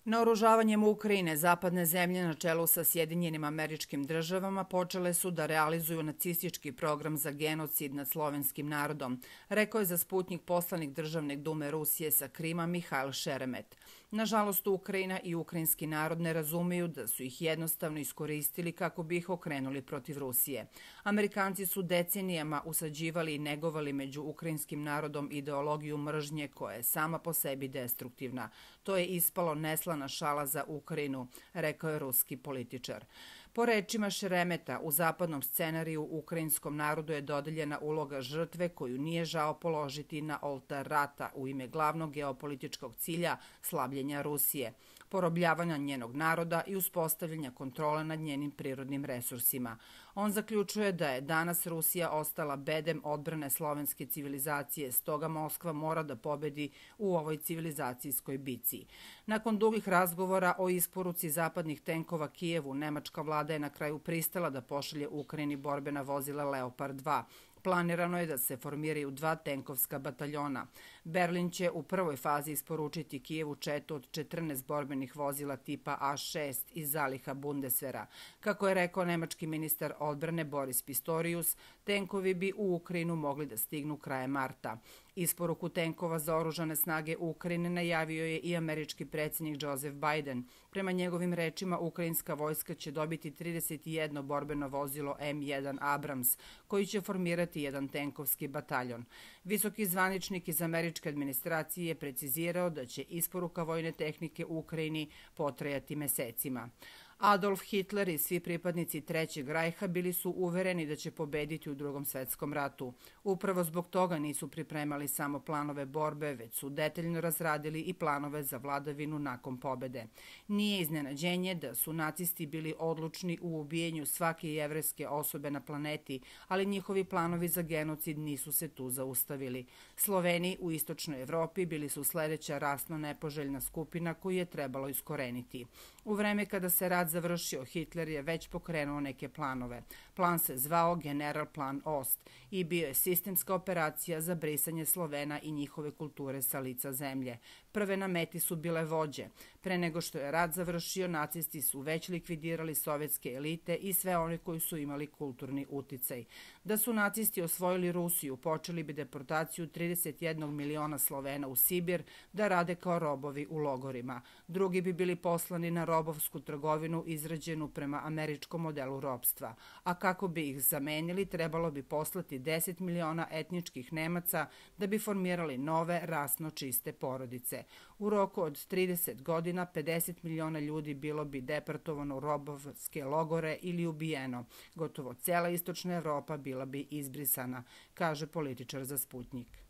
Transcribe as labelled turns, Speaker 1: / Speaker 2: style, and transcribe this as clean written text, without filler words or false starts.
Speaker 1: Naoružavanjem Ukrajine, zapadne zemlje na čelu sa Sjedinjenim Američkim Državama počele su da realizuju nacistički program za genocid nad slovenskim narodom, rekao je za Sputnjik poslanik Državne dume Rusije sa Krima Mihajl Šeremet. Nažalost, Ukrajina i ukrajinski narod ne razumeju da su ih jednostavno iskoristili kako bi ih okrenuli protiv Rusije. Amerikanci su decenijama usađivali i negovali među ukrajinskim narodom ideologiju mržnje koja je sama po sebi destruktivna. To je ispalo neslana šala za Ukrajinu, rekao je ruski političar. Po rečima Šeremeta, u zapadnom scenariju ukrajinskom narodu je dodeljena uloga žrtve koju nije žao položiti na oltar rata u ime glavnog geopolitičkog cilja slabljenja Rusije, porobljavanja njenog naroda i uspostavljanja kontrole nad njenim prirodnim resursima. On zaključuje da je danas Rusija ostala bedem odbrane slovenske civilizacije, stoga Moskva mora da pobedi u ovoj civilizacijskoj bici. Nakon dugih razgovora o isporuci zapadnih tenkova Kijevu, nemačka vlada je na kraju pristala da pošalje Ukrajini borbena vozila Leopard 2. Planirano je da se formiraju 2 tenkovska bataljona. Berlin će u prvoj fazi isporučiti Kijevu četu od 14 borbenih vozila tipa A6 iz zaliha Bundeswehra. Kako je rekao nemački ministar odbrane Boris Pistorius, tenkovi bi u Ukrajinu mogli da stignu krajem marta. Isporuku tenkova za oružane snage Ukrajine najavio je i američki predsjednik Joseph Biden. Prema njegovim rečima, ukrajinska vojska će dobiti 31 borbeno vozilo M1 Abrams, koji će formirati jedan tenkovski bataljon. Visoki zvaničnik iz američke administracije je precizirao da će isporuka vojne tehnike u Ukrajini potrajati mesecima. Adolf Hitler i svi pripadnici Trećeg rajha bili su uvereni da će pobediti u Drugom svetskom ratu. Upravo zbog toga nisu pripremali samo planove borbe, već su detaljno razradili i planove za vladavinu nakon pobede. Nije iznenađenje da su nacisti bili odlučni u ubijenju svake jevrejske osobe na planeti, ali njihovi planovi za genocid nisu se tu zaustavili. Sloveni u istočnoj Evropi bili su sledeća rasno nepoželjna skupina koju je trebalo iskoreniti. U vreme kada se rat završio, Hitler je već pokrenuo neke planove. Plan se zvao General Plan Ost i bio je sistemska operacija za brisanje Slovena i njihove kulture sa lica zemlje. Prve na meti su bile vođe. Pre nego što je rat završio, nacisti su već likvidirali sovjetske elite i sve one koji su imali kulturni uticaj. Da su nacisti osvojili Rusiju, počeli bi deportaciju 31 miliona Slovena u Sibir da rade kao robovi u logorima. Drugi bi bili poslani na robovsku trgovinu izrađenu prema američkom modelu ropstva. A kako bi ih zamenili, trebalo bi poslati 10 miliona etničkih Nemaca da bi formirali nove rasno čiste porodice. U roku od 30 godina 50 miliona ljudi bilo bi deportovano u robovske logore ili ubijeno. Gotovo cela istočna Evropa bila bi izbrisana, kaže političar za Sputnjik.